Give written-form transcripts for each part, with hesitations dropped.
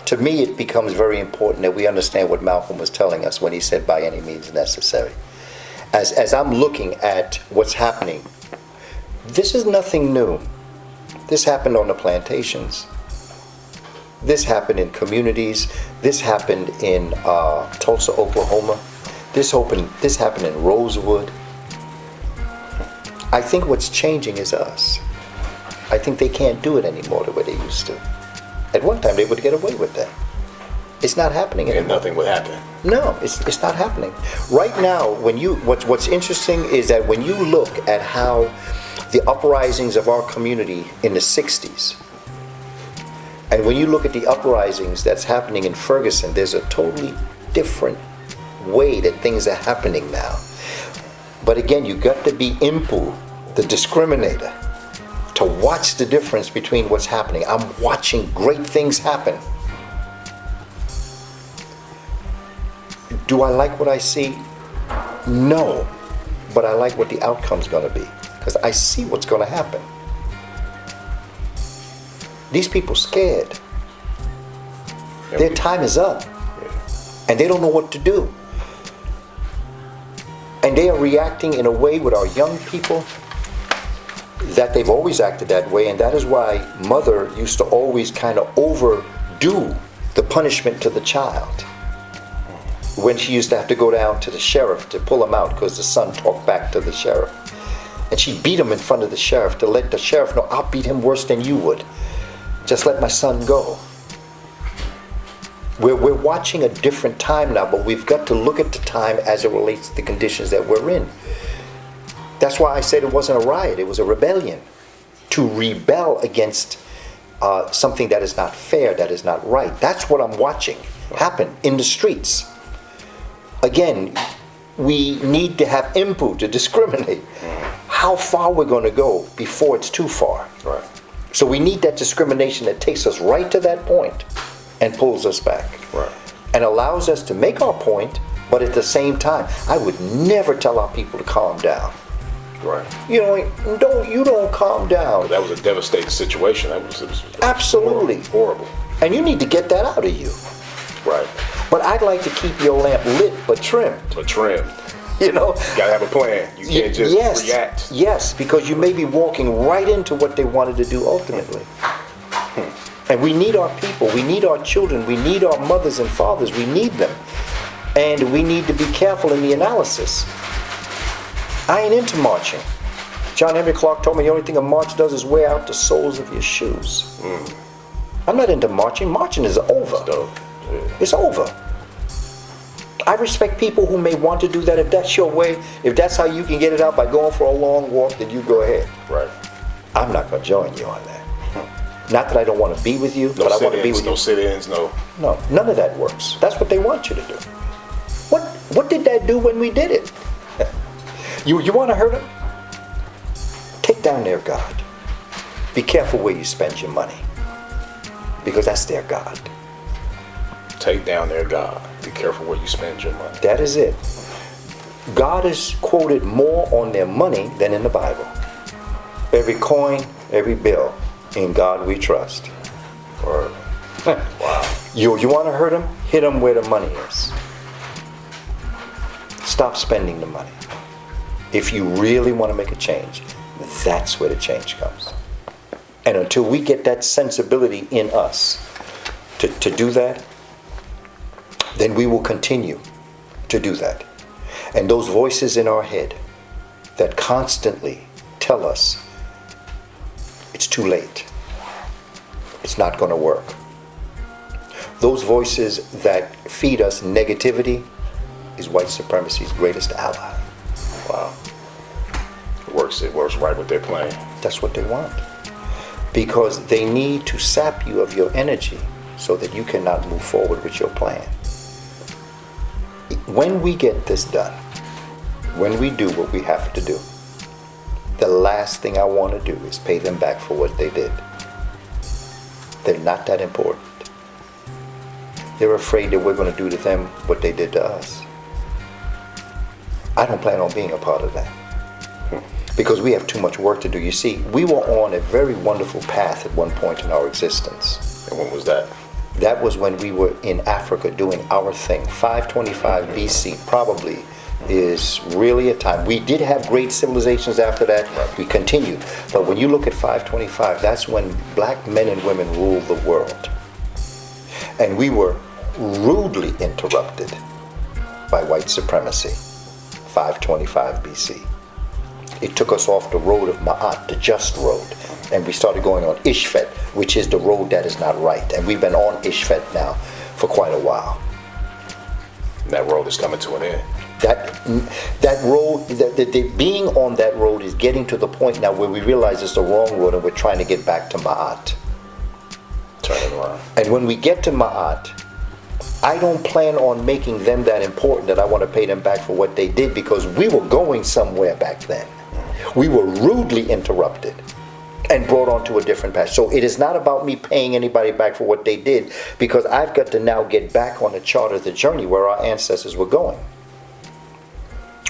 to me, it becomes very important that we understand what Malcolm was telling us when he said, by any means necessary. As I'm looking at what's happening, this is nothing new. This happened on the plantations. This happened in communities. This happened in Tulsa, Oklahoma. This happened in Rosewood. I think what's changing is us. I think they can't do it anymore the way they used to. At one time, they would get away with that. It's not happening anymore. And nothing would happen. No, it's not happening. Right now, what's interesting is that when you look at how the uprisings of our community in the 60s, and when you look at the uprisings that's happening in Ferguson, there's a totally different way that things are happening now. But again, you got to be Impu, the discriminator, to watch the difference between what's happening. I'm watching great things happen. Do I like what I see? No. But I like what the outcome's going to be, because I see what's going to happen. These people scared. Their time is up. And they don't know what to do. And they are reacting in a way with our young people that they've always acted that way, and that is why mother used to always kind of overdo the punishment to the child. When she used to have to go down to the sheriff to pull him out because the son talked back to the sheriff. And she beat him in front of the sheriff to let the sheriff know, I'll beat him worse than you would. Just let my son go. We're watching a different time now, but we've got to look at the time as it relates to the conditions that we're in. That's why I said it wasn't a riot, it was a rebellion. To rebel against something that is not fair, that is not right. That's what I'm watching happen in the streets. Again, we need to have Impu to discriminate how far we're going to go before it's too far. Right. So we need that discrimination that takes us right to that point and pulls us back. Right. And allows us to make our point, but at the same time, I would never tell our people to calm down. Right. You don't calm down. Well, that was a devastating situation. It was Absolutely horrible. And you need to get that out of you. Right. But I'd like to keep your lamp lit but trimmed. But trimmed. You know? You gotta have a plan. You can't just react. Yes, because you may be walking right into what they wanted to do ultimately. And we need our people, we need our children, we need our mothers and fathers, we need them. And we need to be careful in the analysis. I ain't into marching. John Henry Clark told me the only thing a march does is wear out the soles of your shoes. I'm not into marching. Marching is over. It's over. I respect people who may want to do that. If that's your way, if that's how you can get it out by going for a long walk, then you go ahead. Right. I'm not going to join you on that. Not that I don't want to be with you, but I want to be with you. No sit-ins, no. No, none of that works. That's what they want you to do. What did that do when we did it? You want to hurt them? Take down their God. Be careful where you spend your money, because that's their God. Take down their God. Be careful where you spend your money. That is it. God is quoted more on their money than in the Bible. Every coin, every bill, in God we trust. Or, wow. You want to hurt them? Hit them where the money is. Stop spending the money. If you really want to make a change, that's where the change comes. And until we get that sensibility in us to do that, then we will continue to do that. And those voices in our head that constantly tell us it's too late, it's not going to work. Those voices that feed us negativity is white supremacy's greatest ally. Wow. It works right with their plan. That's what they want. Because they need to sap you of your energy so that you cannot move forward with your plan. When we get this done, when we do what we have to do, the last thing I want to do is pay them back for what they did. They're not that important. They're afraid that we're going to do to them what they did to us. I don't plan on being a part of that, because we have too much work to do. You see, we were on a very wonderful path at one point in our existence. And when was that? That was when we were in Africa doing our thing. 525 BC probably is really a time. We did have great civilizations after that. We continued. But when you look at 525, that's when black men and women ruled the world. And we were rudely interrupted by white supremacy. 525 BC. It took us off the road of Ma'at, the just road. And we started going on Ishvet, which is the road that is not right. And we've been on Ishvet now for quite a while. And that road is coming to an end. That road, the being on that road is getting to the point now where we realize it's the wrong road and we're trying to get back to Ma'at. Turn it around. And when we get to Ma'at, I don't plan on making them that important that I want to pay them back for what they did, because we were going somewhere back then. We were rudely interrupted and brought onto a different path. So it is not about me paying anybody back for what they did, because I've got to now get back on the chart of the journey where our ancestors were going,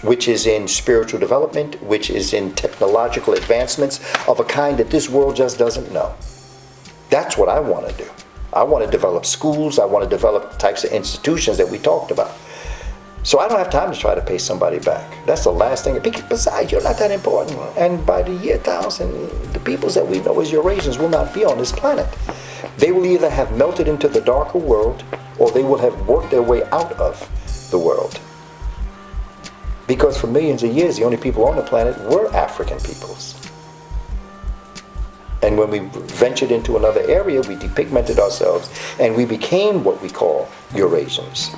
which is in spiritual development, which is in technological advancements of a kind that this world just doesn't know. That's what I want to do. I want to develop schools. I want to develop types of institutions that we talked about. So I don't have time to try to pay somebody back. That's the last thing. Besides, you're not that important. And by the year 1000, the peoples that we know as Eurasians will not be on this planet. They will either have melted into the darker world, or they will have worked their way out of the world. Because for millions of years, the only people on the planet were African peoples. And when we ventured into another area, we depigmented ourselves, and we became what we call Eurasians.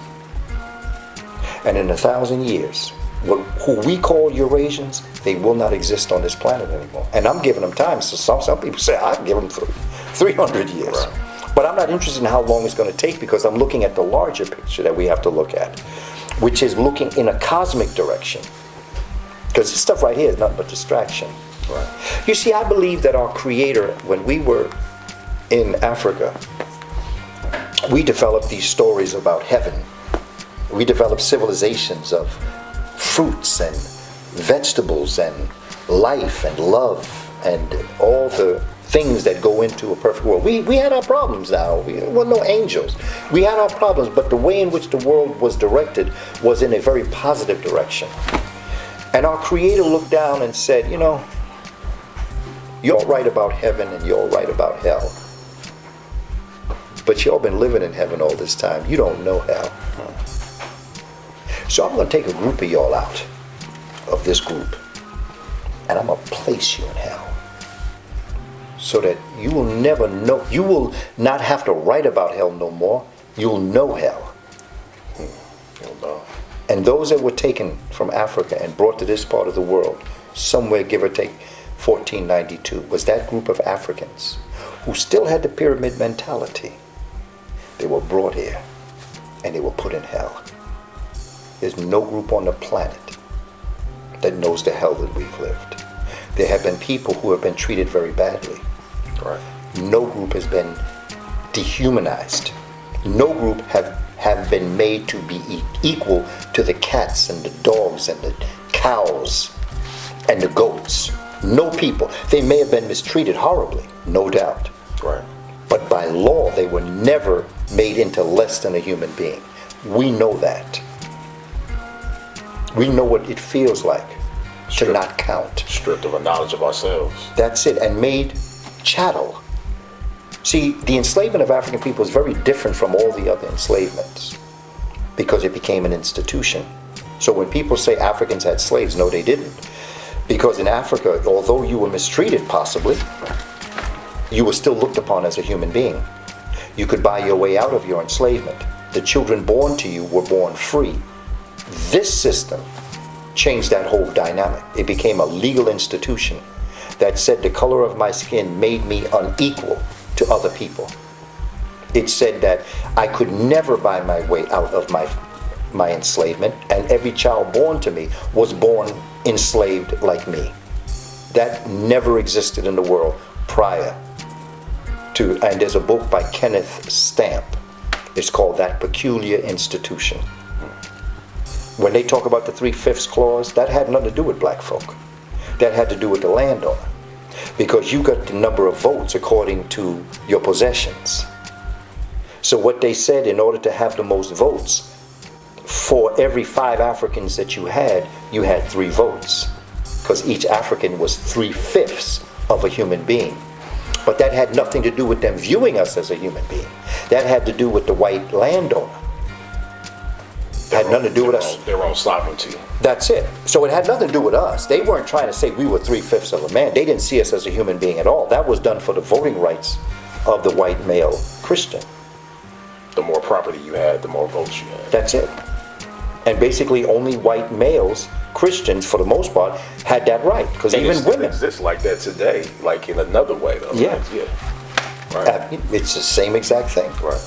And in 1,000 years, who we call Eurasians, they will not exist on this planet anymore. And I'm giving them time. So some people say, I give them 300 years. Right. But I'm not interested in how long it's going to take, because I'm looking at the larger picture that we have to look at, which is looking in a cosmic direction. Because this stuff right here is nothing but distraction. Right. You see, I believe that our Creator, when we were in Africa, we developed these stories about heaven. We developed civilizations of fruits and vegetables and life and love and all the things that go into a perfect world. We had our problems now. We were no angels. We had our problems, but the way in which the world was directed was in a very positive direction. And our Creator looked down and said, you know, you're right about heaven and you're right about hell. But y'all been living in heaven all this time. You don't know hell. So I'm going to take a group of y'all out of this group, and I'm going to place you in hell, so that you will never know, you will not have to write about hell no more. You'll know hell. You'll know. And those that were taken from Africa and brought to this part of the world, somewhere give or take 1492, was that group of Africans who still had the pyramid mentality. They were brought here and they were put in hell. There's no group on the planet that knows the hell that we've lived. There have been people who have been treated very badly. Right. No group has been dehumanized. No group have been made to be equal to the cats and the dogs and the cows and the goats. No people. They may have been mistreated horribly, no doubt. Right. But by law, they were never made into less than a human being. We know that. We know what it feels like to not count. Stripped of a knowledge of ourselves. That's it, and made chattel. See, the enslavement of African people is very different from all the other enslavements, because it became an institution. So when people say Africans had slaves, no, they didn't. Because in Africa, although you were mistreated possibly, you were still looked upon as a human being. You could buy your way out of your enslavement. The children born to you were born free. This system changed that whole dynamic. It became a legal institution that said the color of my skin made me unequal to other people. It said that I could never buy my way out of my enslavement, and every child born to me was born enslaved like me. That never existed in the world prior to, and there's a book by Kenneth Stamp. It's called That Peculiar Institution. When they talk about the 3/5 clause, that had nothing to do with black folk. That had to do with the landowner. Because you got the number of votes according to your possessions. So what they said, in order to have the most votes, for every 5 Africans that you had 3 votes. Because each African was 3/5 of a human being. But that had nothing to do with them viewing us as a human being. That had to do with the white landowner. Had nothing to do with us. Their own sovereignty. That's it. So it had nothing to do with us. They weren't trying to say we were 3/5 of a man. They didn't see us as a human being at all. That was done for the voting rights of the white male Christian. The more property you had, the more votes you had. That's it. And basically only white males, Christians for the most part, had that right. Because And even it still women. exists like that today, like in another way though. Yeah. Yeah. Right. It's the same exact thing. Right.